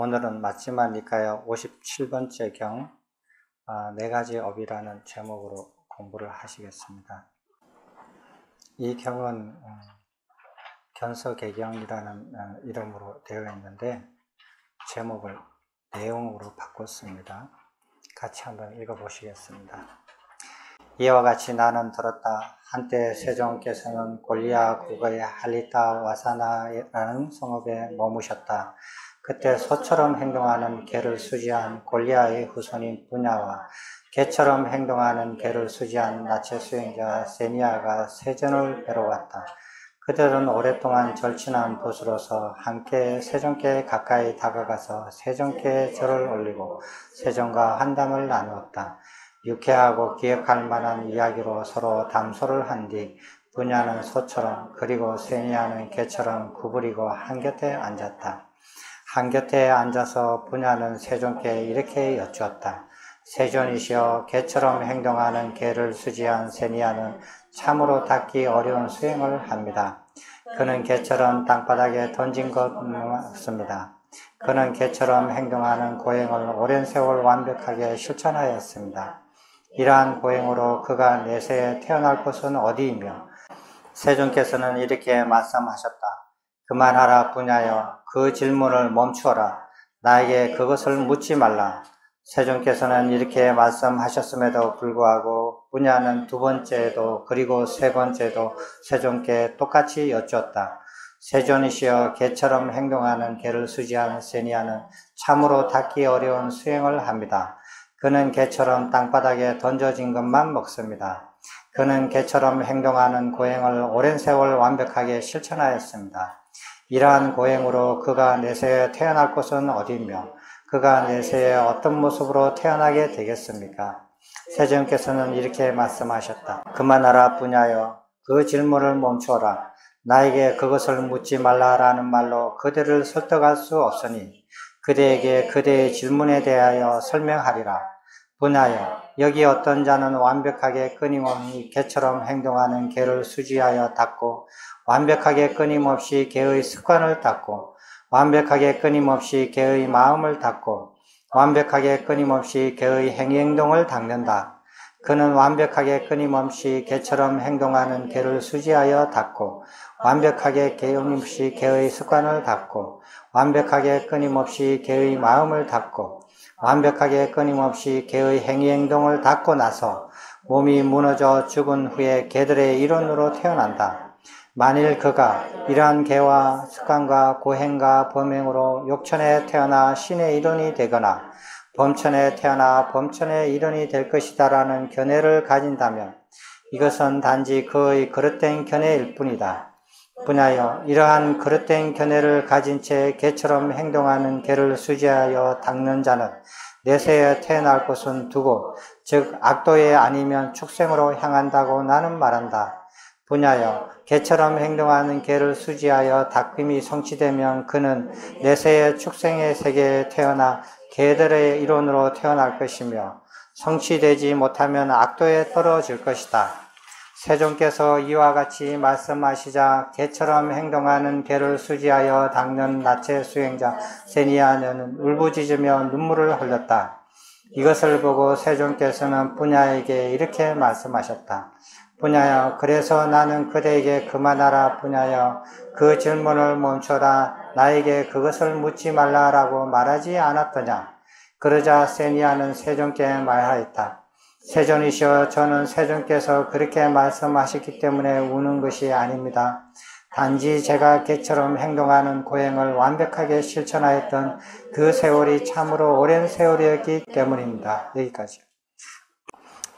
오늘은 맏지마 니까야 57번째 경 네 가지 업이라는 제목으로 공부를 하시겠습니다. 이 경은 견서개경이라는 이름으로 되어 있는데 제목을 내용으로 바꿨습니다. 같이 한번 읽어보시겠습니다. 이와 같이 나는 들었다. 한때 세종께서는 골리아 국의 할리타 와사나라는 성읍에 머무셨다. 그때 소처럼 행동하는 개를 수지한 골리아의 후손인 분야와 개처럼 행동하는 개를 수지한 나체 수행자 세니아가 세존을 뵈러 왔다. 그들은 오랫동안 절친한 부수로서 함께 세종께 가까이 다가가서 세종께 절을 올리고 세종과 한담을 나누었다. 유쾌하고 기억할 만한 이야기로 서로 담소를 한 뒤 분야는 소처럼 그리고 세니아는 개처럼 구부리고 한곁에 앉았다. 한곁에 앉아서 분야는 세종께 이렇게 여쭈었다. 세존이시여, 개처럼 행동하는 개를 수지한 세니아는 참으로 닦기 어려운 수행을 합니다. 그는 개처럼 땅바닥에 던진 것 없습니다. 그는 개처럼 행동하는 고행을 오랜 세월 완벽하게 실천하였습니다. 이러한 고행으로 그가 내세에 태어날 곳은 어디이며 세종께서는 이렇게 말씀하셨다. 그만하라 분야여, 그 질문을 멈추어라. 나에게 그것을 묻지 말라. 세종께서는 이렇게 말씀하셨음에도 불구하고 분야는 두 번째도 그리고 세 번째도 세종께 똑같이 여쭈었다. 세존이시여, 개처럼 행동하는 개를 수지한 세니아는 참으로 닦기 어려운 수행을 합니다. 그는 개처럼 땅바닥에 던져진 것만 먹습니다. 그는 개처럼 행동하는 고행을 오랜 세월 완벽하게 실천하였습니다. 이러한 고행으로 그가 내세에 태어날 곳은 어디이며 그가 내세에 어떤 모습으로 태어나게 되겠습니까? 세종께서는 이렇게 말씀하셨다. 그만하라 분야여, 그 질문을 멈추어라. 나에게 그것을 묻지 말라라는 말로 그대를 설득할 수 없으니 그대에게 그대의 질문에 대하여 설명하리라. 분하여, 여기 어떤 자는 완벽하게 끊임없이 개처럼 행동하는 개를 수지하여 닦고 완벽하게 끊임없이 개의 습관을 닦고 완벽하게 끊임없이 개의 마음을 닦고 완벽하게 끊임없이 개의 행동을 닦는다. 그는 완벽하게 끊임없이 개처럼 행동하는 개를 수지하여 닦고 완벽하게 끊임없이 개의 습관을 닦고 완벽하게 끊임없이 개의 마음을 닦고 완벽하게 끊임없이 개의 행동을 닦고 나서 몸이 무너져 죽은 후에 개들의 일원으로 태어난다. 만일 그가 이러한 개와 습관과 고행과 범행으로 욕천에 태어나 신의 일원이 되거나 범천에 태어나 범천의 일원이 될 것이다라는 견해를 가진다면 이것은 단지 그의 그릇된 견해일 뿐이다. 분하여, 이러한 그릇된 견해를 가진 채 개처럼 행동하는 개를 수지하여 닦는 자는 내세에 태어날 곳은 두 곳, 즉 악도에 아니면 축생으로 향한다고 나는 말한다. 분하여, 개처럼 행동하는 개를 수지하여 닦음이 성취되면 그는 내세의 축생의 세계에 태어나 개들의 일원으로 태어날 것이며 성취되지 못하면 악도에 떨어질 것이다. 세종께서 이와 같이 말씀하시자 개처럼 행동하는 개를 수지하여 닦는 나체 수행자 세니아는 울부짖으며 눈물을 흘렸다. 이것을 보고 세종께서는 분야에게 이렇게 말씀하셨다. 분야여, 그래서 나는 그대에게 그만하라 분야여, 그 질문을 멈춰라. 나에게 그것을 묻지 말라라고 말하지 않았더냐. 그러자 세니아는 세종께 말하였다. 세존이시여, 저는 세종께서 그렇게 말씀하셨기 때문에 우는 것이 아닙니다. 단지 제가 개처럼 행동하는 고행을 완벽하게 실천하였던 그 세월이 참으로 오랜 세월이었기 때문입니다. 여기까지.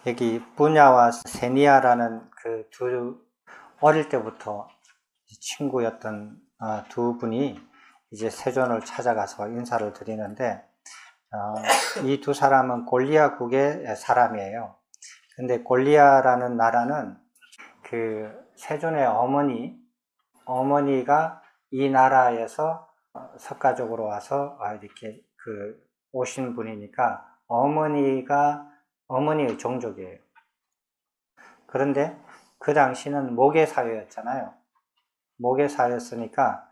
여기 분야와 세니아라는 그 두 어릴 때부터 친구였던 두 분이 이제 세존을 찾아가서 인사를 드리는데 이 두 사람은 골리아국의 사람이에요. 근데 골리아라는 나라는 그 세존의 어머니가 이 나라에서 석가족으로 와서 이렇게 그 오신 분이니까 어머니의 종족이에요. 그런데 그 당시는 모계사회였잖아요. 모계사회였으니까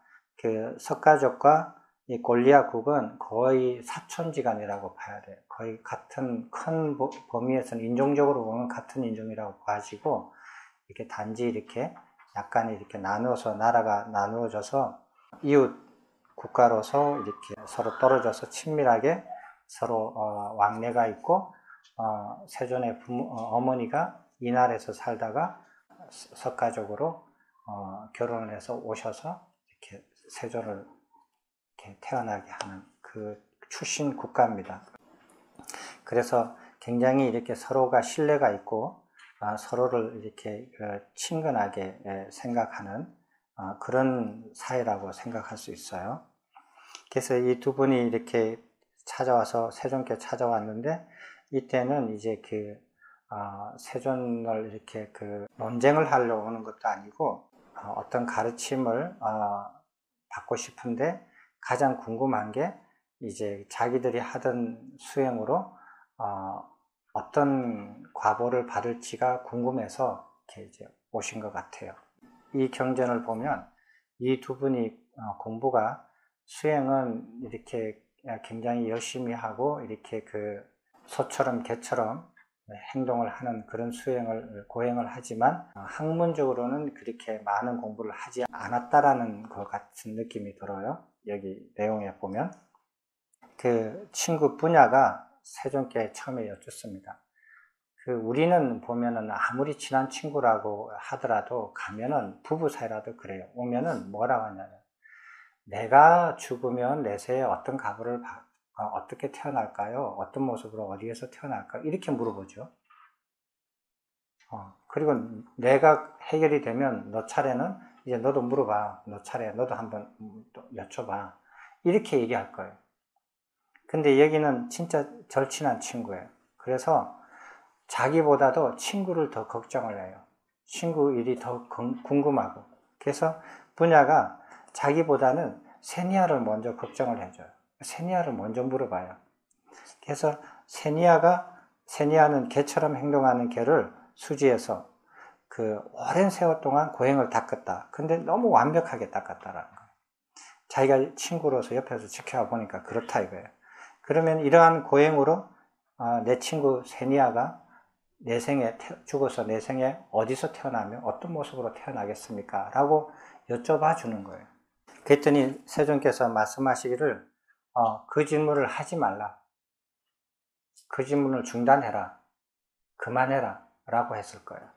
그 석가족과 이 골리앗국은 거의 사촌지간이라고 봐야 돼요. 거의 같은 큰 범위에서는 인종적으로 보면 같은 인종이라고 봐지고, 이렇게 단지 이렇게 약간 이렇게 나누어서, 나라가 나누어져서 이웃 국가로서 이렇게 서로 떨어져서 친밀하게 서로 왕래가 있고, 세존의 어머니가 이날에서 살다가 석가적으로 결혼을 해서 오셔서 이렇게 세존을 이렇게 태어나게 하는 그 출신 국가입니다. 그래서 굉장히 이렇게 서로가 신뢰가 있고 서로를 이렇게 친근하게 생각하는 그런 사회라고 생각할 수 있어요. 그래서 이 두 분이 이렇게 찾아와서 세존께 찾아왔는데, 이때는 이제 세존을 이렇게 논쟁을 하려고 하는 것도 아니고 어떤 가르침을 받고 싶은데, 가장 궁금한 게 이제 자기들이 하던 수행으로 어떤 과보를 받을지가 궁금해서 이렇게 이제 오신 것 같아요. 이 경전을 보면 이 두 분이 공부가, 수행은 이렇게 굉장히 열심히 하고 이렇게 소처럼 개처럼 행동을 하는 그런 고행을 하지만 학문적으로는 그렇게 많은 공부를 하지 않았다라는 것 같은 느낌이 들어요. 여기 내용에 보면 그 친구 분야가 세존께 처음에 여쭙습니다. 우리는 보면은 아무리 친한 친구라고 하더라도 가면은 부부 사이라도 그래요. 오면은 뭐라고 하냐면, 내가 죽으면 내세에 어떤 가부를 어떻게 태어날까요? 어떤 모습으로 어디에서 태어날까요? 이렇게 물어보죠. 그리고 내가 해결이 되면 너 차례는 이제 너도 물어봐. 너 차례, 너도 한번 여쭤봐. 이렇게 얘기할 거예요. 근데 여기는 진짜 절친한 친구예요. 그래서 자기보다도 친구를 더 걱정을 해요. 친구 일이 더 궁금하고. 그래서 분야가 자기보다는 세니아를 먼저 걱정을 해줘요. 세니아를 먼저 물어봐요. 그래서 세니아는 개처럼 행동하는 개를 수지에서 오랜 세월 동안 고행을 닦았다. 근데 너무 완벽하게 닦았다라는 거예요. 자기가 친구로서 옆에서 지켜봐 보니까 그렇다 이거예요. 그러면 이러한 고행으로 내 친구 세니아가 내 생에 죽어서 내 생에 어디서 태어나면 어떤 모습으로 태어나겠습니까? 라고 여쭤봐 주는 거예요. 그랬더니 세존께서 말씀하시기를 그 질문을 하지 말라. 그 질문을 중단해라. 그만해라. 라고 했을 거예요.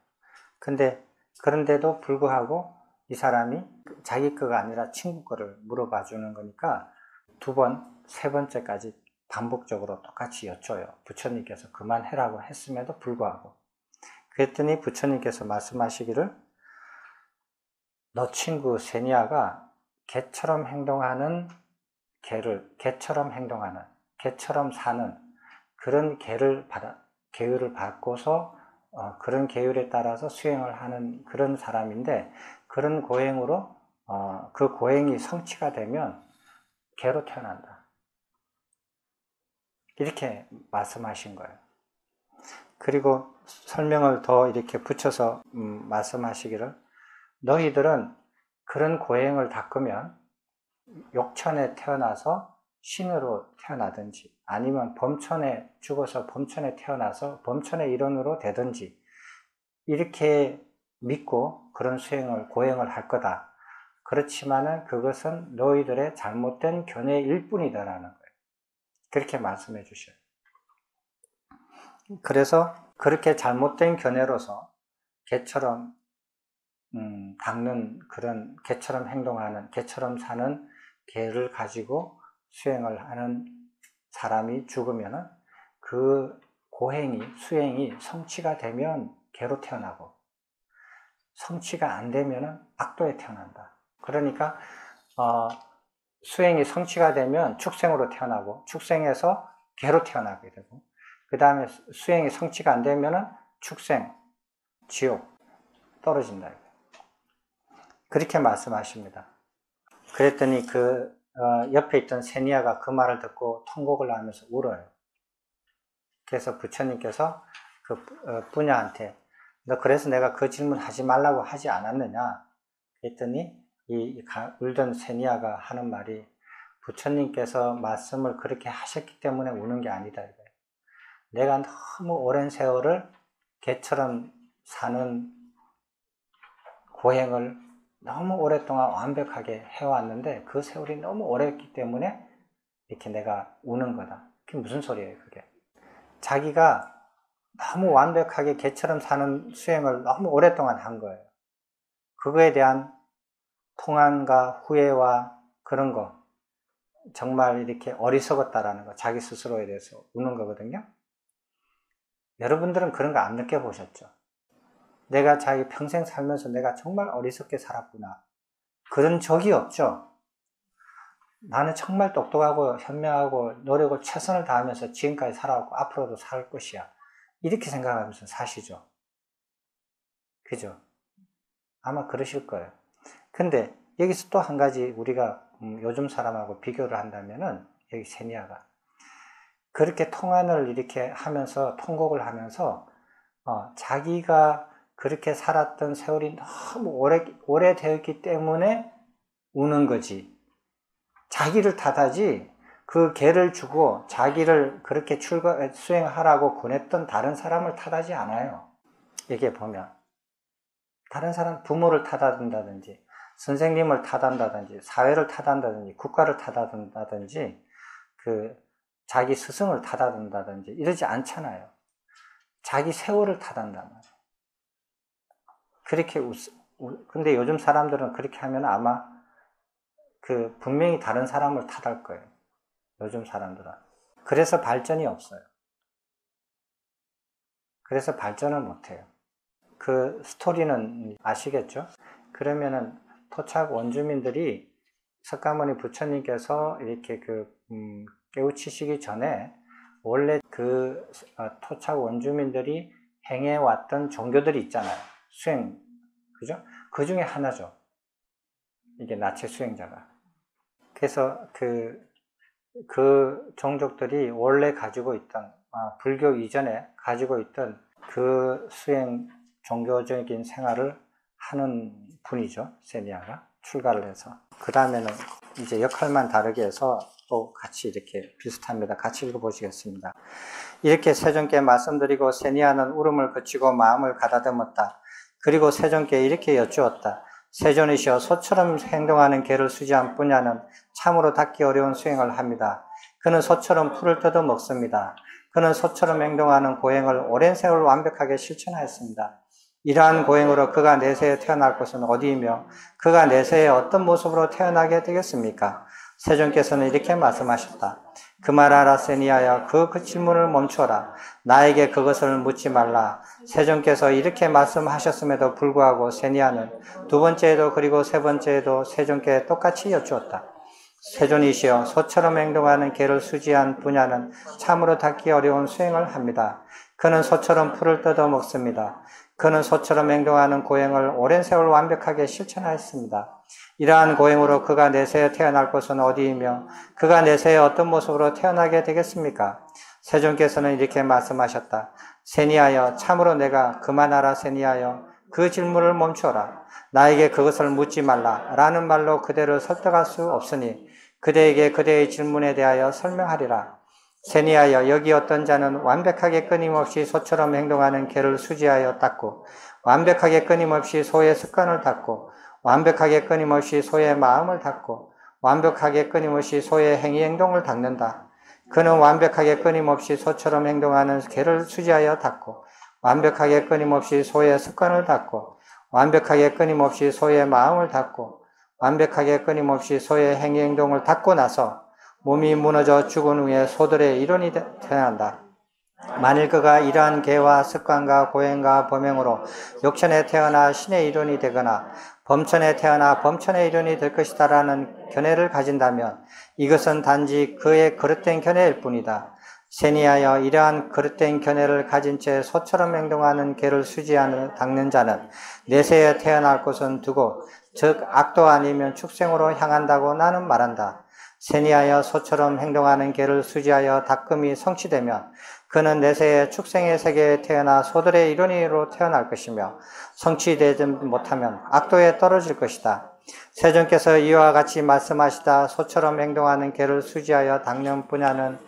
그런데도 불구하고 이 사람이 자기 거가 아니라 친구 거를 물어봐 주는 거니까 두 번, 세 번째까지 반복적으로 똑같이 여쭤요. 부처님께서 그만해라고 했음에도 불구하고. 그랬더니 부처님께서 말씀하시기를, 너 친구 세니아가 개처럼 행동하는 개처럼 사는 그런 계율을 받고서 그런 계율에 따라서 수행을 하는 그런 사람인데, 그런 고행으로 그 고행이 성취가 되면 개로 태어난다. 이렇게 말씀하신 거예요. 그리고 설명을 더 이렇게 붙여서 말씀하시기를, 너희들은 그런 고행을 닦으면 욕천에 태어나서 신으로 태어나든지, 아니면 범천에 죽어서 범천에 태어나서 범천의 일원으로 되든지, 이렇게 믿고 그런 고행을 할 거다. 그렇지만은 그것은 너희들의 잘못된 견해일 뿐이다라는 거예요. 그렇게 말씀해 주셔요. 그래서 그렇게 잘못된 견해로서 개처럼 닦는, 그런 개처럼 행동하는, 개처럼 사는 개를 가지고 수행을 하는 사람이 죽으면은 그 수행이 성취가 되면 개로 태어나고, 성취가 안 되면은 악도에 태어난다. 그러니까 수행이 성취가 되면 축생으로 태어나고, 축생에서 개로 태어나게 되고, 그 다음에 수행이 성취가 안 되면은 축생, 지옥 떨어진다. 그렇게 말씀하십니다. 그랬더니 옆에 있던 세니아가 그 말을 듣고 통곡을 하면서 울어요. 그래서 부처님께서 부녀한테, 너 그래서 내가 그 질문 하지 말라고 하지 않았느냐? 그랬더니 울던 세니아가 하는 말이, 부처님께서 말씀을 그렇게 하셨기 때문에 우는 게 아니다 이거예요. 내가 너무 오랜 세월을 개처럼 사는 고행을 너무 오랫동안 완벽하게 해왔는데 그 세월이 너무 오래했기 때문에 이렇게 내가 우는 거다. 그게 무슨 소리예요 그게? 자기가 너무 완벽하게 개처럼 사는 수행을 너무 오랫동안 한 거예요. 그거에 대한 통안과 후회와 그런 거, 정말 이렇게 어리석었다라는 거, 자기 스스로에 대해서 우는 거거든요. 여러분들은 그런 거 안 느껴보셨죠? 내가 자기 평생 살면서 내가 정말 어리석게 살았구나. 그런 적이 없죠? 나는 정말 똑똑하고 현명하고 노력을 최선을 다하면서 지금까지 살아왔고 앞으로도 살 것이야. 이렇게 생각하면서 사시죠? 그죠? 아마 그러실 거예요. 근데 여기서 또 한 가지 우리가 요즘 사람하고 비교를 한다면은 여기 세니아가 그렇게 통안을 이렇게 하면서 통곡을 하면서 자기가 그렇게 살았던 세월이 너무 오래되었기 때문에 우는 거지. 자기를 탓하지 그 개를 주고 자기를 그렇게 수행하라고 보냈던 다른 사람을 탓하지 않아요. 여기에 보면 다른 사람 부모를 탓한다든지 선생님을 탓한다든지 사회를 탓한다든지 국가를 탓한다든지 그 자기 스승을 탓한다든지 이러지 않잖아요. 자기 세월을 탓한단 말이에요. 그렇게 근데 요즘 사람들은 그렇게 하면 아마 분명히 다른 사람을 탓할 거예요. 요즘 사람들은. 그래서 발전이 없어요. 그래서 발전을 못해요. 그 스토리는 아시겠죠? 그러면은 토착 원주민들이 석가모니 부처님께서 이렇게 깨우치시기 전에 원래 토착 원주민들이 행해왔던 종교들이 있잖아요. 수행, 그죠? 그 중에 하나죠. 이게 나체 수행자가. 그래서 그 종족들이 원래 가지고 있던, 불교 이전에 가지고 있던 그 수행 종교적인 생활을 하는 분이죠. 세니아가 출가를 해서. 그 다음에는 이제 역할만 다르게 해서 또 같이 이렇게 비슷합니다. 같이 읽어보시겠습니다. 이렇게 세존께 말씀드리고 세니아는 울음을 그치고 마음을 가다듬었다. 그리고 세존께 이렇게 여쭈었다. 세존이시여, 소처럼 행동하는 개를 수지한 분야는 참으로 닦기 어려운 수행을 합니다. 그는 소처럼 풀을 뜯어 먹습니다. 그는 소처럼 행동하는 고행을 오랜 세월 완벽하게 실천하였습니다. 이러한 고행으로 그가 내세에 태어날 곳은 어디이며 그가 내세에 어떤 모습으로 태어나게 되겠습니까? 세존께서는 이렇게 말씀하셨다. 그만하라 세니아야, 그 질문을 멈춰라. 나에게 그것을 묻지 말라. 세존께서 이렇게 말씀하셨음에도 불구하고 세니아는 두 번째에도 그리고 세 번째에도 세존께 똑같이 여쭈었다. 세존이시여, 소처럼 행동하는 개를 수지한 분야는 참으로 닦기 어려운 수행을 합니다. 그는 소처럼 풀을 뜯어 먹습니다. 그는 소처럼 행동하는 고행을 오랜 세월 완벽하게 실천하였습니다. 이러한 고행으로 그가 내세에 태어날 곳은 어디이며 그가 내세에 어떤 모습으로 태어나게 되겠습니까? 세존께서는 이렇게 말씀하셨다. 세니아여, 참으로 내가 그만하라 세니아여, 그 질문을 멈춰라. 나에게 그것을 묻지 말라. 라는 말로 그대를 설득할 수 없으니 그대에게 그대의 질문에 대하여 설명하리라. 세니아여, 여기 어떤 자는 완벽하게 끊임없이 소처럼 행동하는 개를 수지하여 닦고 완벽하게 끊임없이 소의 습관을 닦고 완벽하게 끊임없이 소의 마음을 닦고 완벽하게 끊임없이 소의 행위 행동을 닦는다. 그는 완벽하게 끊임없이 소처럼 행동하는 개를 수지하여 닦고 완벽하게 끊임없이 소의 습관을 닦고 완벽하게 끊임없이 소의 마음을 닦고 완벽하게 끊임없이 소의 행위 행동을 닦고 나서 몸이 무너져 죽은 후에 소들의 일원이 태어난다. 만일 그가 이러한 계와 습관과 고행과 범행으로 욕천에 태어나 신의 일원이 되거나 범천에 태어나 범천의 일원이 될 것이다라는 견해를 가진다면 이것은 단지 그의 그릇된 견해일 뿐이다. 세니하여 이러한 그릇된 견해를 가진 채 소처럼 행동하는 개를 수지하는 닦는 자는 내세에 태어날 곳은 두고 즉 악도 아니면 축생으로 향한다고 나는 말한다. 세니하여 소처럼 행동하는 개를 수지하여 닦음이 성취되면 그는 내세에 축생의 세계에 태어나 소들의 일원으로 태어날 것이며 성취되지 못하면 악도에 떨어질 것이다. 세존께서 이와 같이 말씀하시다 소처럼 행동하는 개를 수지하여 당년 분야는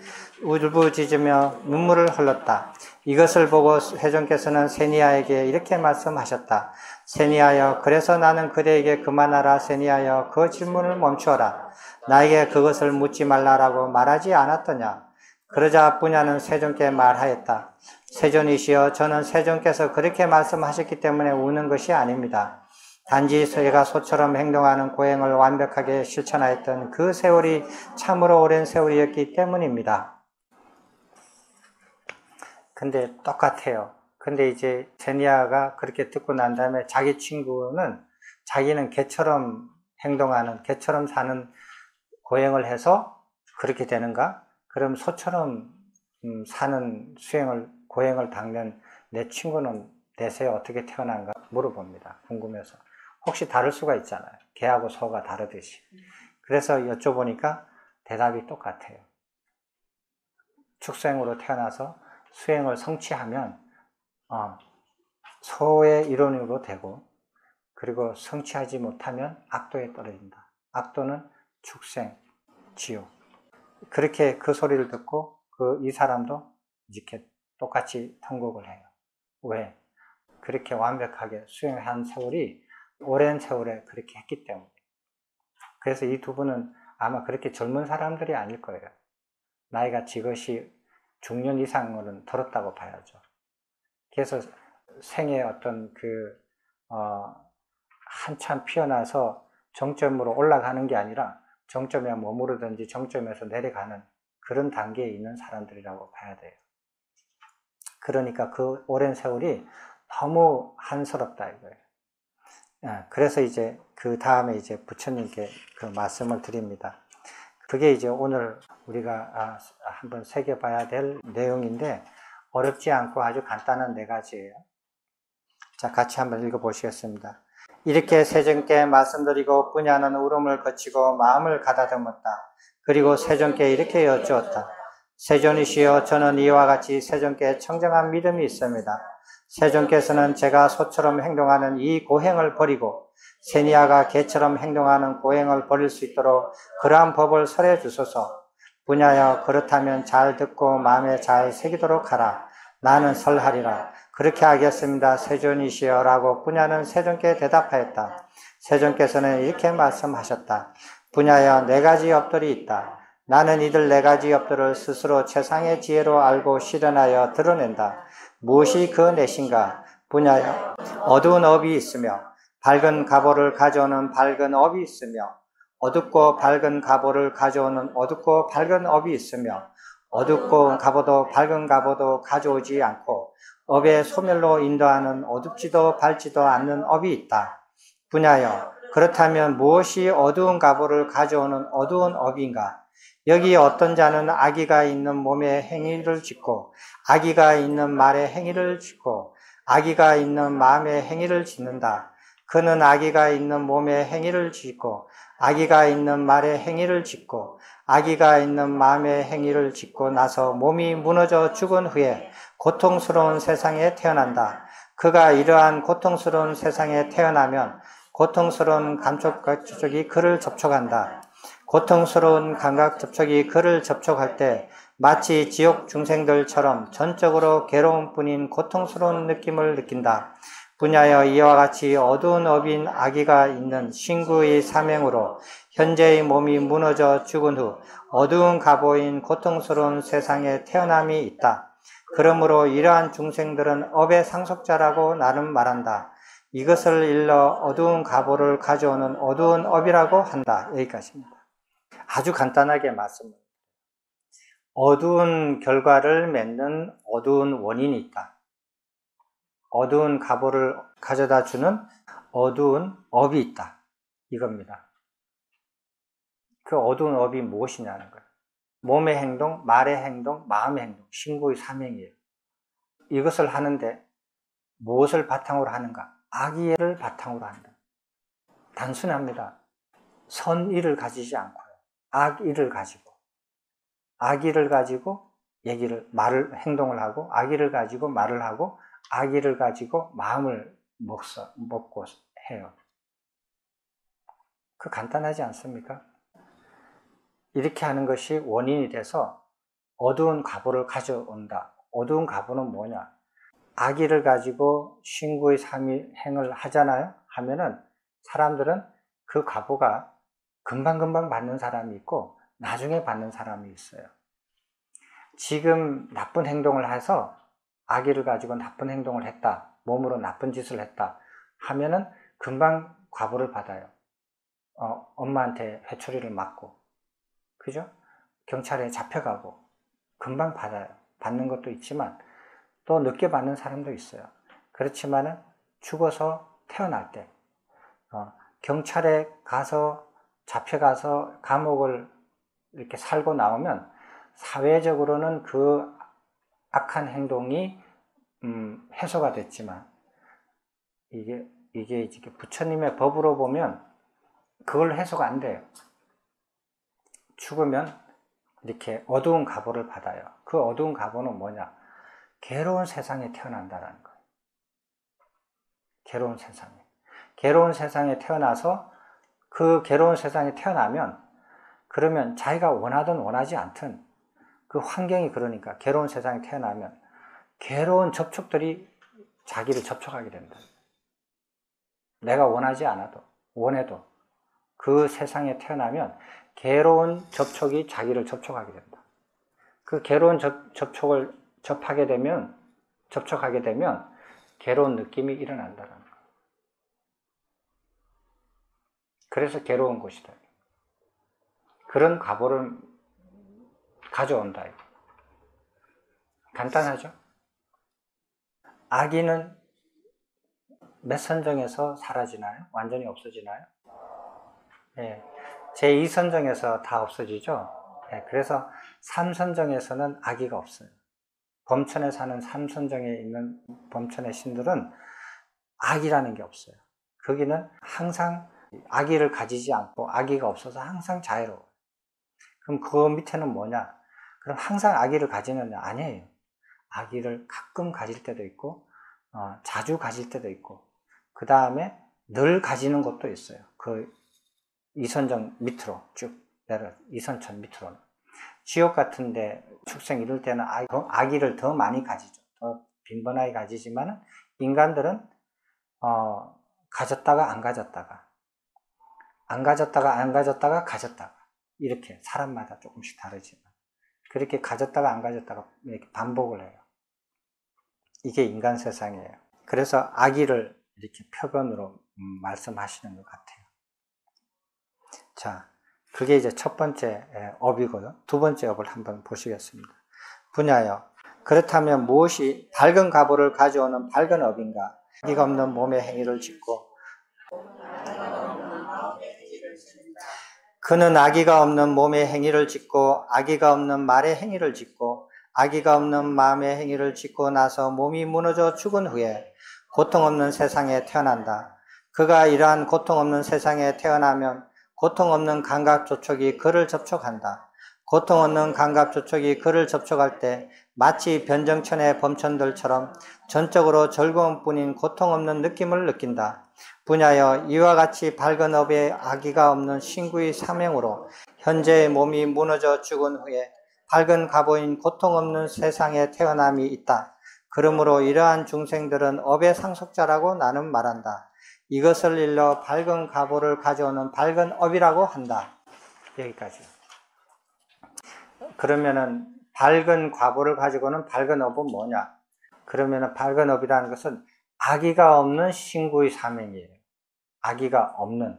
울부짖으며 눈물을 흘렸다. 이것을 보고 세존께서는 세니야에게 이렇게 말씀하셨다. 세니야여, 그래서 나는 그대에게 그만하라. 세니야여, 그 질문을 멈추어라. 나에게 그것을 묻지 말라라고 말하지 않았더냐. 그러자 분야는 세존께 말하였다. 세존이시여, 저는 세존께서 그렇게 말씀하셨기 때문에 우는 것이 아닙니다. 단지 제가 소처럼 행동하는 고행을 완벽하게 실천하였던 그 세월이 참으로 오랜 세월이었기 때문입니다. 근데 똑같아요. 근데 이제 세니야가 그렇게 듣고 난 다음에 자기 친구는 자기는 개처럼 행동하는, 개처럼 사는 고행을 해서 그렇게 되는가? 그럼 소처럼 사는 고행을 닦는 내 친구는 내세에 어떻게 태어난가 물어봅니다. 궁금해서. 혹시 다를 수가 있잖아요. 개하고 소가 다르듯이. 그래서 여쭤보니까 대답이 똑같아요. 축생으로 태어나서 수행을 성취하면 소의 일원으로 되고, 그리고 성취하지 못하면 악도에 떨어진다. 악도는 축생, 지옥. 그렇게 그 소리를 듣고 이 사람도 이렇게 똑같이 통곡을 해요. 왜? 그렇게 완벽하게 수행한 세월이 오랜 세월에 그렇게 했기 때문에. 그래서 이 두 분은 아마 그렇게 젊은 사람들이 아닐 거예요. 나이가 지긋이 중년 이상으로는 들었다고 봐야죠. 그래서 생의 어떤 한참 피어나서 정점으로 올라가는 게 아니라 정점에 머무르든지 정점에서 내려가는 그런 단계에 있는 사람들이라고 봐야 돼요. 그러니까 그 오랜 세월이 너무 한스럽다 이거예요. 그래서 이제 그 다음에 이제 부처님께 그 말씀을 드립니다. 그게 이제 오늘 우리가 한번 새겨봐야 될 내용인데 어렵지 않고 아주 간단한 4가지예요. 자, 같이 한번 읽어보시겠습니다. 이렇게 세존께 말씀드리고 분야는 울음을 거치고 마음을 가다듬었다. 그리고 세존께 이렇게 여쭈었다. 세존이시여, 저는 이와 같이 세존께 청정한 믿음이 있습니다. 세존께서는 제가 소처럼 행동하는 이 고행을 버리고 세니야가 개처럼 행동하는 고행을 버릴 수 있도록 그러한 법을 설해 주소서. 분야여, 그렇다면 잘 듣고 마음에 잘 새기도록 하라. 나는 설하리라. 그렇게 하겠습니다. 세존이시여 라고 분야는 세존께 대답하였다. 세존께서는 이렇게 말씀하셨다. 분야여, 4가지 업들이 있다. 나는 이들 4가지 업들을 스스로 최상의 지혜로 알고 실현하여 드러낸다. 무엇이 그 넷인가? 분야여, 어두운 업이 있으며 밝은 가보를 가져오는 밝은 업이 있으며 어둡고 밝은 가보를 가져오는 어둡고 밝은 업이 있으며 어둡고 가보도 밝은 가보도 가져오지 않고 업의 소멸로 인도하는 어둡지도 밝지도 않는 업이 있다. 분야여, 그렇다면 무엇이 어두운 가보를 가져오는 어두운 업인가? 여기 어떤 자는 악의가 있는 몸에 행위를 짓고 악의가 있는 말에 행위를 짓고 악의가 있는 마음에 행위를 짓는다. 그는 악의가 있는 몸에 행위를 짓고 악의가 있는 말에 행위를 짓고 악의가 있는 마음에 행위를 짓고 나서 몸이 무너져 죽은 후에 고통스러운 세상에 태어난다. 그가 이러한 고통스러운 세상에 태어나면 고통스러운 감촉 접촉이 그를 접촉한다. 고통스러운 감각 접촉이 그를 접촉할 때 마치 지옥 중생들처럼 전적으로 괴로움 뿐인 고통스러운 느낌을 느낀다. 분야여, 이와 같이 어두운 업인 악의가 있는 신구의 사명으로 현재의 몸이 무너져 죽은 후 어두운 가보인 고통스러운 세상에 태어남이 있다. 그러므로 이러한 중생들은 업의 상속자라고 나는 말한다. 이것을 일러 어두운 가보를 가져오는 어두운 업이라고 한다. 여기까지입니다. 아주 간단하게 말씀드립니다. 어두운 결과를 맺는 어두운 원인이 있다. 어두운 가보를 가져다 주는 어두운 업이 있다. 이겁니다. 그 어두운 업이 무엇이냐는 거예요. 몸의 행동, 말의 행동, 마음의 행동, 신구의 사명이에요. 이것을 하는데 무엇을 바탕으로 하는가? 악의를 바탕으로 한다. 단순합니다. 선의를 가지지 않고요. 악의를 가지고 행동을 하고, 악의를 가지고 말을 하고, 악의를 가지고 마음을 먹고 해요. 그 간단하지 않습니까? 이렇게 하는 것이 원인이 돼서 어두운 과보를 가져온다. 어두운 과보는 뭐냐? 악의를 가지고 신구의 삼위행을 하잖아요. 하면은 사람들은 그 과보가 금방금방 받는 사람이 있고 나중에 받는 사람이 있어요. 지금 나쁜 행동을 해서 악의를 가지고 나쁜 행동을 했다. 몸으로 나쁜 짓을 했다. 하면은 금방 과보를 받아요. 엄마한테 회초리를 맞고, 그죠? 경찰에 잡혀가고, 금방 받아요. 받는 것도 있지만, 또 늦게 받는 사람도 있어요. 그렇지만은 죽어서 태어날 때, 경찰에 가서, 잡혀가서 감옥을 이렇게 살고 나오면, 사회적으로는 그 악한 행동이, 해소가 됐지만, 이게 부처님의 법으로 보면, 그걸 해소가 안 돼요. 죽으면 이렇게 어두운 과보를 받아요. 그 어두운 과보는 뭐냐? 괴로운 세상에 태어난다는 거예요. 괴로운 세상에. 괴로운 세상에 태어나서 그 괴로운 세상에 태어나면 그러면 자기가 원하든 원하지 않든 그 환경이 그러니까 괴로운 세상에 태어나면 괴로운 접촉들이 자기를 접촉하게 된다. 내가 원하지 않아도 원해도 그 세상에 태어나면 괴로운 접촉이 자기를 접촉하게 된다. 그 괴로운 접촉을 접하게 되면, 접촉하게 되면 괴로운 느낌이 일어난다는 거예요. 그래서 괴로운 곳이다. 그런 과보를 가져온다. 간단하죠? 악의는 몇 선정에서 사라지나요? 완전히 없어지나요? 예. 제2선정에서 다 없어지죠? 예. 그래서 3선정에서는 악의가 없어요. 범천에 사는 3선정에 있는 범천의 신들은 악이라는 게 없어요. 거기는 항상 악의를 가지지 않고 악의가 없어서 항상 자유로워요. 그럼 그 밑에는 뭐냐? 그럼 항상 악의를 가지느냐? 아니에요. 악의를 가끔 가질 때도 있고 자주 가질 때도 있고 그 다음에 늘 가지는 것도 있어요. 그 이선정 밑으로 쭉 내려 이선천 밑으로는 지옥 같은데 축생 이럴 때는 악의를 더 많이 가지죠. 더 빈번하게 가지지만 인간들은 가졌다가 안 가졌다가 안 가졌다가 안 가졌다가 가졌다가 이렇게 사람마다 조금씩 다르지만 그렇게 가졌다가 안 가졌다가 이렇게 반복을 해요. 이게 인간 세상이에요. 그래서 악의를 이렇게 표본으로 말씀하시는 것 같아요. 자, 그게 이제 첫 번째 업이고요. 두 번째 업을 한번 보시겠습니다. 분야요. 그렇다면 무엇이 밝은 과보를 가져오는 밝은 업인가? 악의가 없는 몸의 행위를 짓고 그는 악의가 없는 몸의 행위를 짓고 악의가 없는 말의 행위를 짓고 악의가 없는 마음의 행위를 짓고 나서 몸이 무너져 죽은 후에 고통 없는 세상에 태어난다. 그가 이러한 고통 없는 세상에 태어나면 고통 없는 감각 조촉이 그를 접촉한다. 고통 없는 감각 조촉이 그를 접촉할 때 마치 변정천의 범천들처럼 전적으로 즐거움뿐인 고통 없는 느낌을 느낀다. 분야여 이와 같이 밝은 업에 악의가 없는 신구의 사명으로 현재의 몸이 무너져 죽은 후에 밝은 과보인 고통 없는 세상에 태어남이 있다. 그러므로 이러한 중생들은 업의 상속자라고 나는 말한다. 이것을 일러 밝은 과보를 가져오는 밝은 업이라고 한다. 여기까지. 그러면은 밝은 과보를 가지고는 밝은 업은 뭐냐? 그러면은 밝은 업이라는 것은 악의가 없는 신구의 사명이에요. 악의가 없는.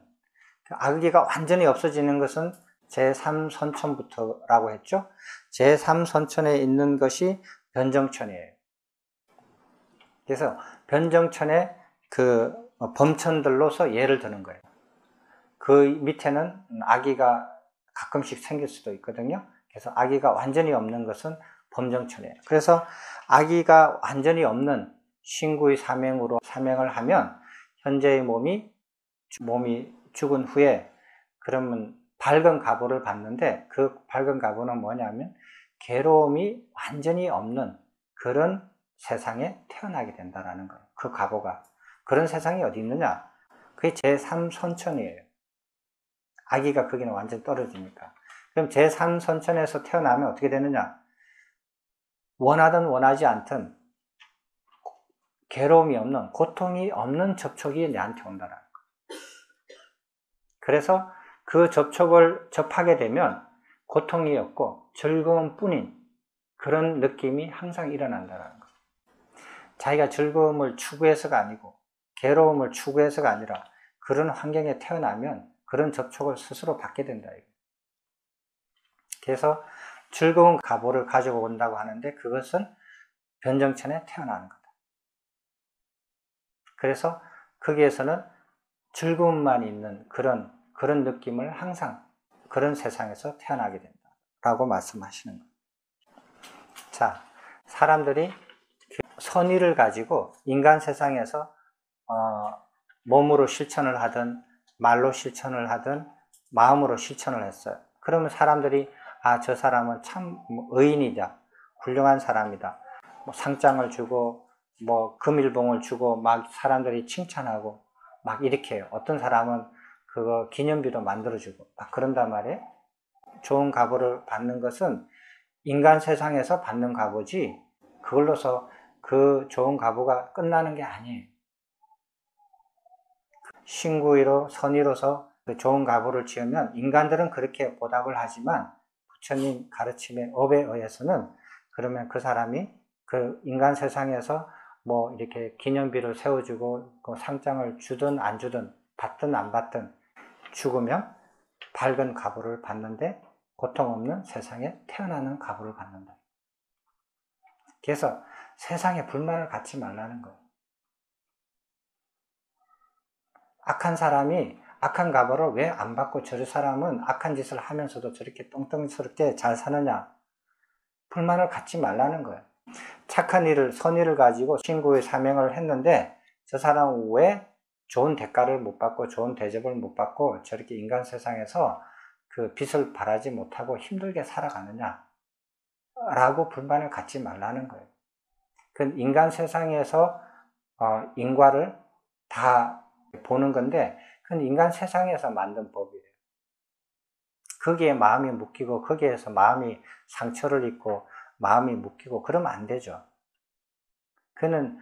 악의가 완전히 없어지는 것은 제3선천부터라고 했죠. 제3선천에 있는 것이 변정천이에요. 그래서 변정천의 그 범천들로서 예를 드는 거예요. 그 밑에는 악의가 가끔씩 생길 수도 있거든요. 그래서 악의가 완전히 없는 것은 범정천이에요. 그래서 악의가 완전히 없는 신구의 사명으로 사명을 하면 현재의 몸이 죽은 후에 그러면 밝은 과보를 받는데 그 밝은 과보는 뭐냐면 괴로움이 완전히 없는 그런 세상에 태어나게 된다는 거예요. 그 과보가. 그런 세상이 어디 있느냐? 그게 제3선천이에요. 아기가 거기는 완전히 떨어지니까. 그럼 제3선천에서 태어나면 어떻게 되느냐? 원하든 원하지 않든 괴로움이 없는, 고통이 없는 접촉이 내한테 온다라는 거예요. 그래서 그 접촉을 접하게 되면 고통이 없고 즐거움뿐인 그런 느낌이 항상 일어난다는 거예요. 자기가 즐거움을 추구해서가 아니고 괴로움을 추구해서가 아니라 그런 환경에 태어나면 그런 접촉을 스스로 받게 된다. 그래서 즐거운 가보를 가지고 온다고 하는데 그것은 변정천에 태어나는 거다. 그래서 거기에서는 즐거움만 있는 그런 느낌을 항상 그런 세상에서 태어나게 된다라고 말씀하시는 거예요. 자, 사람들이 선의를 가지고 인간 세상에서 몸으로 실천을 하든 말로 실천을 하든 마음으로 실천을 했어요. 그러면 사람들이 저 사람은 참 의인이다, 훌륭한 사람이다, 상장을 주고 금일봉을 주고 막 사람들이 칭찬하고 막 이렇게 해요. 어떤 사람은 그거 기념비도 만들어주고 막 그런단 말이에요. 좋은 가보를 받는 것은 인간 세상에서 받는 가보지 그걸로서 그 좋은 가보가 끝나는 게 아니에요. 신구이로 선의로서 그 좋은 가보를 지으면 인간들은 그렇게 보답을 하지만 부처님 가르침의 업에 의해서는 그러면 그 사람이 그 인간 세상에서 이렇게 기념비를 세워주고 그 상장을 주든 안 주든 받든 안 받든 죽으면 밝은 가보를 받는데 고통 없는 세상에 태어나는 가보를 받는다. 그래서 세상에 불만을 갖지 말라는 거예요. 악한 사람이 악한 가보를 왜 안 받고 저 사람은 악한 짓을 하면서도 저렇게 똥똥스럽게 잘 사느냐? 불만을 갖지 말라는 거예요. 착한 일을, 선의를 가지고 신구의 사명을 했는데 저 사람은 왜 좋은 대가를 못 받고 좋은 대접을 못 받고 저렇게 인간 세상에서 그 빛을 발하지 못하고 힘들게 살아가느냐? 라고 불만을 갖지 말라는 거예요. 그 인간 세상에서 인과를 다 보는 건데 그건 인간 세상에서 만든 법이에요. 거기에 마음이 묶이고 거기에서 마음이 상처를 입고 마음이 묶이고 그러면 안 되죠. 그는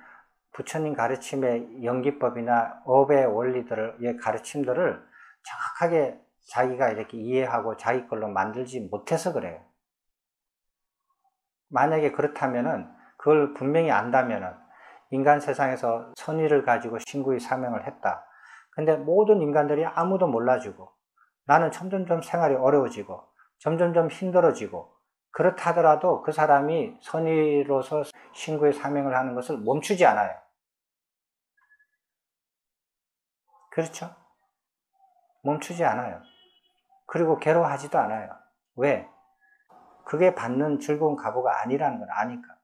부처님 가르침의 연기법이나 업의 원리들의 가르침들을 정확하게 자기가 이렇게 이해하고 자기 걸로 만들지 못해서 그래요. 만약에 그렇다면은 그걸 분명히 안다면은 인간 세상에서 선의를 가지고 신구의 사명을 했다. 근데 모든 인간들이 아무도 몰라주고 나는 점점점 생활이 어려워지고 점점점 힘들어지고 그렇다 하더라도 그 사람이 선의로서 신구의 사명을 하는 것을 멈추지 않아요. 그렇죠? 멈추지 않아요. 그리고 괴로워하지도 않아요. 왜? 그게 받는 즐거운 가보가 아니라는 걸 아니까.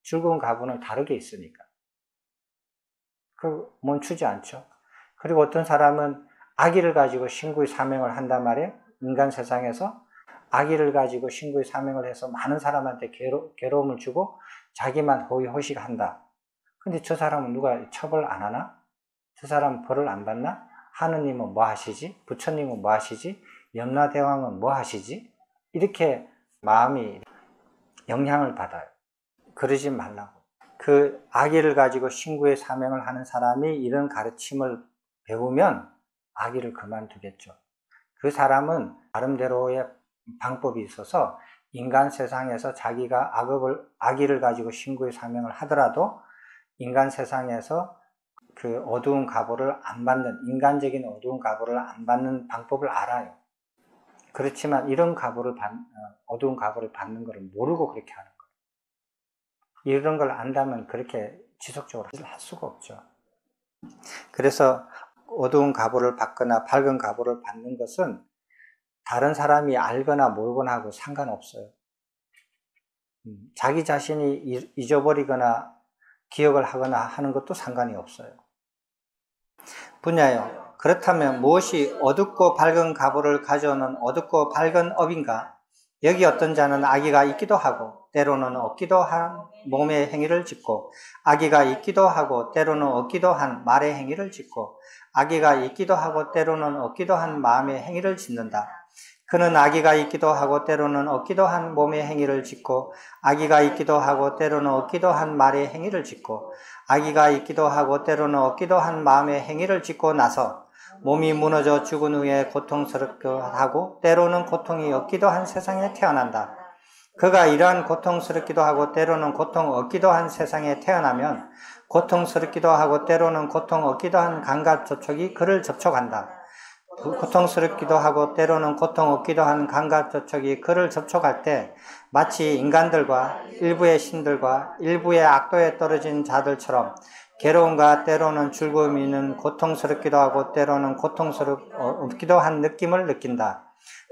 즐거운 가보는 다르게 있으니까. 멈추지 않죠. 그리고 어떤 사람은 악의를 가지고 신구의 사명을 한단 말이에요. 인간 세상에서 악의를 가지고 신구의 사명을 해서 많은 사람한테 괴로움을 주고 자기만 호의호식한다. 근데 저 사람은 누가 처벌 안 하나? 저 사람은 벌을 안 받나? 하느님은 뭐 하시지? 부처님은 뭐 하시지? 염라대왕은 뭐 하시지? 이렇게 마음이 영향을 받아요. 그러지 말라고. 그 악의를 가지고 신구의 사명을 하는 사람이 이런 가르침을 배우면 악의를 그만두겠죠. 그 사람은 나름대로의 방법이 있어서 인간 세상에서 자기가 악의를 가지고 신구의 사명을 하더라도 인간 세상에서 그 어두운 가보를 안 받는, 인간적인 어두운 가보를 안 받는 방법을 알아요. 그렇지만 이런 어두운 가보를 받는 것을 모르고 그렇게 하는 거예요. 이런 걸 안다면 그렇게 지속적으로 할 수가 없죠. 그래서 어두운 가보를 받거나 밝은 가보를 받는 것은 다른 사람이 알거나 모르거나 하고 상관없어요. 자기 자신이 잊어버리거나 기억을 하거나 하는 것도 상관이 없어요. 분야요. 그렇다면 무엇이 어둡고 밝은 가보를 가져오는 어둡고 밝은 업인가? 여기 어떤 자는 악의가 있기도 하고 때로는 없기도 한 몸의 행위를 짓고 악의가 있기도 하고 때로는 없기도 한 말의 행위를 짓고 악의가 있기도 하고 때로는 없기도 한 마음의 행위를 짓는다. 그는 악의가 있기도 하고 때로는 없기도 한 몸의 행위를 짓고 악의가 있기도 하고 때로는 없기도 한 말의 행위를 짓고 악의가 있기도 하고 때로는 없기도 한 마음의 행위를 짓고 나서 몸이 무너져 죽은 후에 고통스럽기도 하고 때로는 고통이 없기도 한 세상에 태어난다. 그가 이러한 고통스럽기도 하고 때로는 고통 없기도 한 세상에 태어나면 고통스럽기도 하고 때로는 고통 없기도 한 감각 접촉이 그를 접촉한다. 고통스럽기도 하고 때로는 고통 없기도 한 감각 접촉이 그를 접촉할 때 마치 인간들과 일부의 신들과 일부의 악도에 떨어진 자들처럼 괴로움과 때로는 즐거움이 있는 고통스럽기도 하고 때로는 고통스럽기도 한 느낌을 느낀다.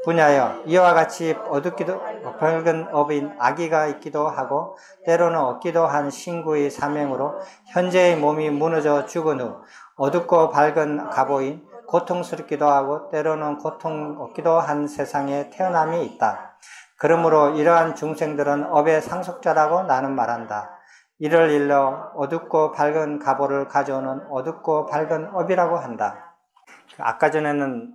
분야여 이와 같이 어둡기도 밝은 업인 악의가 있기도 하고 때로는 없기도 한 신구의 사명으로 현재의 몸이 무너져 죽은 후 어둡고 밝은 갑오인 고통스럽기도 하고 때로는 고통 없기도 한 세상에 태어남이 있다. 그러므로 이러한 중생들은 업의 상속자라고 나는 말한다. 이를 일러 어둡고 밝은 갑오를 가져오는 어둡고 밝은 업이라고 한다. 아까 전에는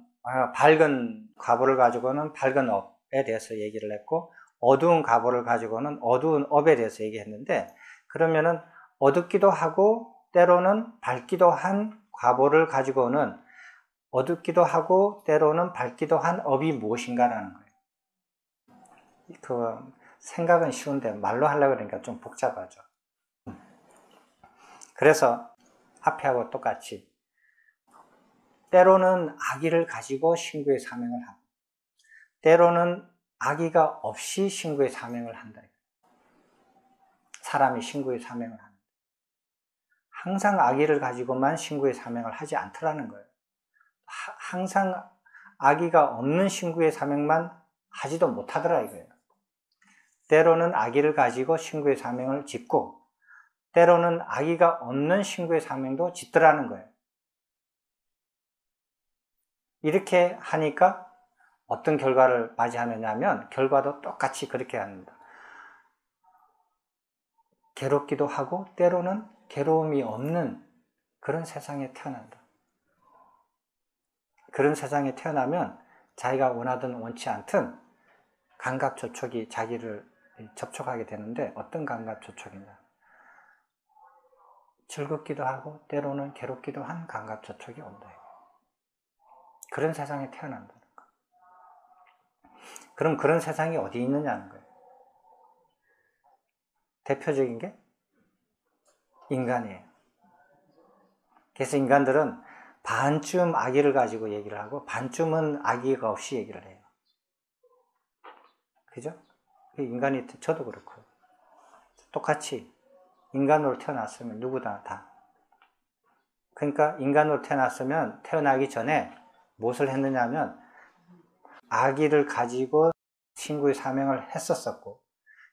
밝은 갑오를 가지고는 밝은 업에 대해서 얘기를 했고 어두운 갑오를 가지고는 어두운 업에 대해서 얘기했는데 그러면은 어둡기도 하고 때로는 밝기도 한 갑오를 가지고는 어둡기도 하고 때로는 밝기도 한 업이 무엇인가라는 거예요. 그 생각은 쉬운데 말로 하려고 그러니까 좀 복잡하죠. 그래서 앞에 하고 똑같이 때로는 악의를 가지고 신구의 사명을 하고 때로는 악의가 없이 신구의 사명을 한다. 사람이 신구의 사명을 하는 항상 악의를 가지고만 신구의 사명을 하지 않더라는 거예요. 항상 악의가 없는 신구의 사명만 하지도 못하더라 이거예요. 때로는 악의를 가지고 신구의 사명을 짓고 때로는 악의가 없는 신구의 사명도 짓더라는 거예요. 이렇게 하니까 어떤 결과를 맞이하느냐 하면 결과도 똑같이 그렇게 합니다. 괴롭기도 하고 때로는 괴로움이 없는 그런 세상에 태어난다. 그런 세상에 태어나면 자기가 원하든 원치 않든 감각 접촉이 자기를 접촉하게 되는데 어떤 감각 접촉이냐. 즐겁기도 하고 때로는 괴롭기도 한 감각 접촉이 온다. 그런 세상에 태어난다는 거. 그럼 그런 세상이 어디 있느냐는 거예요. 대표적인 게 인간이에요. 그래서 인간들은 반쯤 악의를 가지고 얘기를 하고 반쯤은 악의가 없이 얘기를 해요. 그죠? 인간이, 저도 그렇고 똑같이 인간으로 태어났으면 누구나 다. 그러니까 인간으로 태어났으면 태어나기 전에 무엇을 했느냐면 악의를 가지고 신구의 사명을 했었었고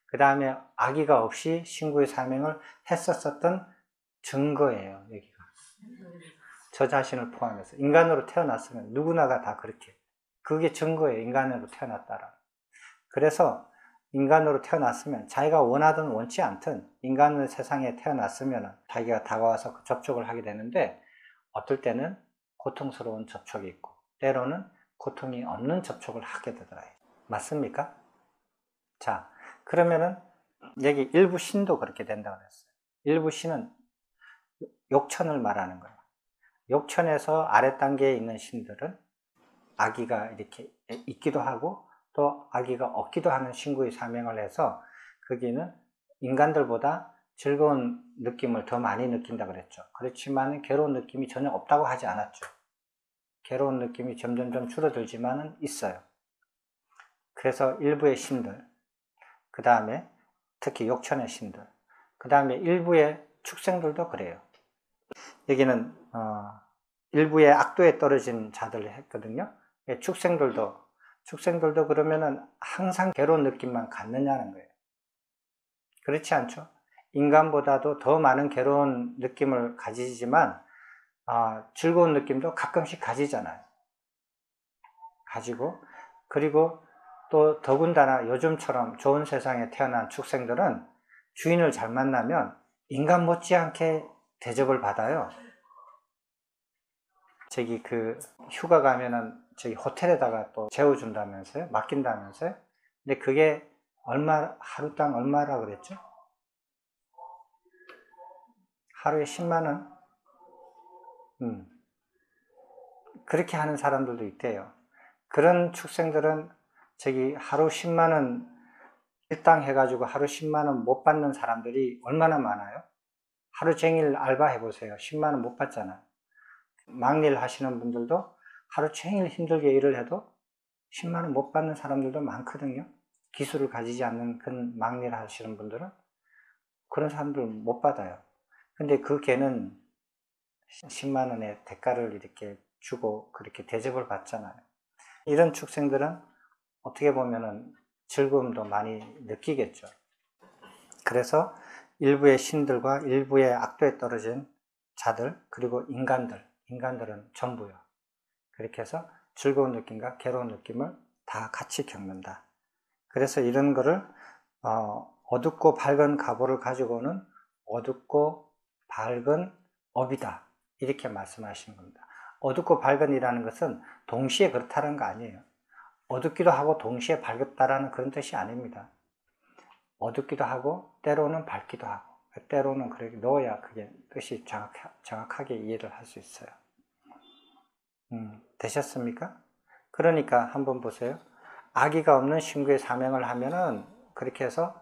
그 다음에 악의가 없이 신구의 사명을 했었었던 증거예요. 여기가 저 자신을 포함해서 인간으로 태어났으면 누구나가 다 그렇게 그게 증거예요. 인간으로 태어났다라. 그래서 인간으로 태어났으면 자기가 원하든 원치 않든 인간의 세상에 태어났으면 자기가 다가와서 접촉을 하게 되는데 어떨 때는 고통스러운 접촉이 있고 때로는 고통이 없는 접촉을 하게 되더라고요. 맞습니까? 자, 그러면은 여기 일부 신도 그렇게 된다고 그랬어요. 일부 신은 욕천을 말하는 거예요. 욕천에서 아래 단계에 있는 신들은 악의가 이렇게 있기도 하고 또 악의가 없기도 하는 신구의 사명을 해서 거기는 인간들보다 즐거운 느낌을 더 많이 느낀다 그랬죠. 그렇지만 괴로운 느낌이 전혀 없다고 하지 않았죠. 괴로운 느낌이 점점점 줄어들지만은 있어요. 그래서 일부의 신들, 그 다음에 특히 욕천의 신들, 그 다음에 일부의 축생들도 그래요. 여기는 일부의 악도에 떨어진 자들을 했거든요. 축생들도 그러면은 항상 괴로운 느낌만 갖느냐는 거예요. 그렇지 않죠? 인간보다도 더 많은 괴로운 느낌을 가지지만 즐거운 느낌도 가끔씩 가지잖아요. 가지고 그리고 또 더군다나 요즘처럼 좋은 세상에 태어난 축생들은 주인을 잘 만나면 인간 못지않게 대접을 받아요. 저기 휴가 가면은 저기 호텔에다가 또 재워준다면서요? 맡긴다면서요? 근데 그게 하루당 얼마라 그랬죠? 하루에 10만 원? 그렇게 하는 사람들도 있대요. 그런 축생들은 저기 하루 10만 원 일당 해가지고 하루 10만 원 못 받는 사람들이 얼마나 많아요? 하루 종일 알바 해보세요. 10만 원 못 받잖아요. 막일 하시는 분들도 하루 종일 힘들게 일을 해도 10만 원 못 받는 사람들도 많거든요. 기술을 가지지 않는 그런 막일 하시는 분들은 그런 사람들 못 받아요. 근데 그 개는 10만 원의 대가를 이렇게 주고 그렇게 대접을 받잖아요. 이런 축생들은 어떻게 보면은 즐거움도 많이 느끼겠죠. 그래서 일부의 신들과 일부의 악도에 떨어진 자들, 그리고 인간들은 전부요. 그렇게 해서 즐거운 느낌과 괴로운 느낌을 다 같이 겪는다. 그래서 이런 거를 어둡고 밝은 가보를 가지고는 어둡고 밝은 업이다. 이렇게 말씀하시는 겁니다. 어둡고 밝은이라는 것은 동시에 그렇다는 거 아니에요. 어둡기도 하고 동시에 밝았다라는 그런 뜻이 아닙니다. 어둡기도 하고 때로는 밝기도 하고 때로는 그렇게 넣어야 그게 뜻이 정확하게 이해를 할 수 있어요. 되셨습니까? 그러니까 한번 보세요. 악의가 없는 신구의 사명을 하면은 그렇게 해서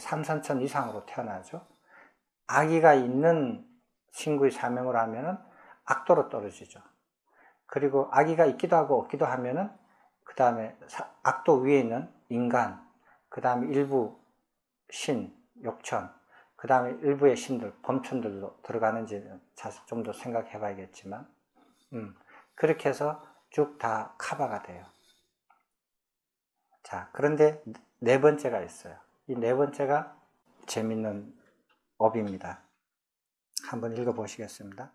삼선천 이상으로 태어나죠. 악의가 있는 신구의 사명을 하면은 악도로 떨어지죠. 그리고 악의가 있기도 하고 없기도 하면은 그 다음에 악도 위에 있는 인간, 그 다음에 일부 신, 욕천, 그 다음에 일부의 신들, 범천들도 들어가는지 좀 더 생각해 봐야겠지만 그렇게 해서 쭉 다 커버가 돼요. 자, 그런데 네 번째가 있어요. 이 네 번째가 재밌는 업입니다. 한번 읽어 보시겠습니다.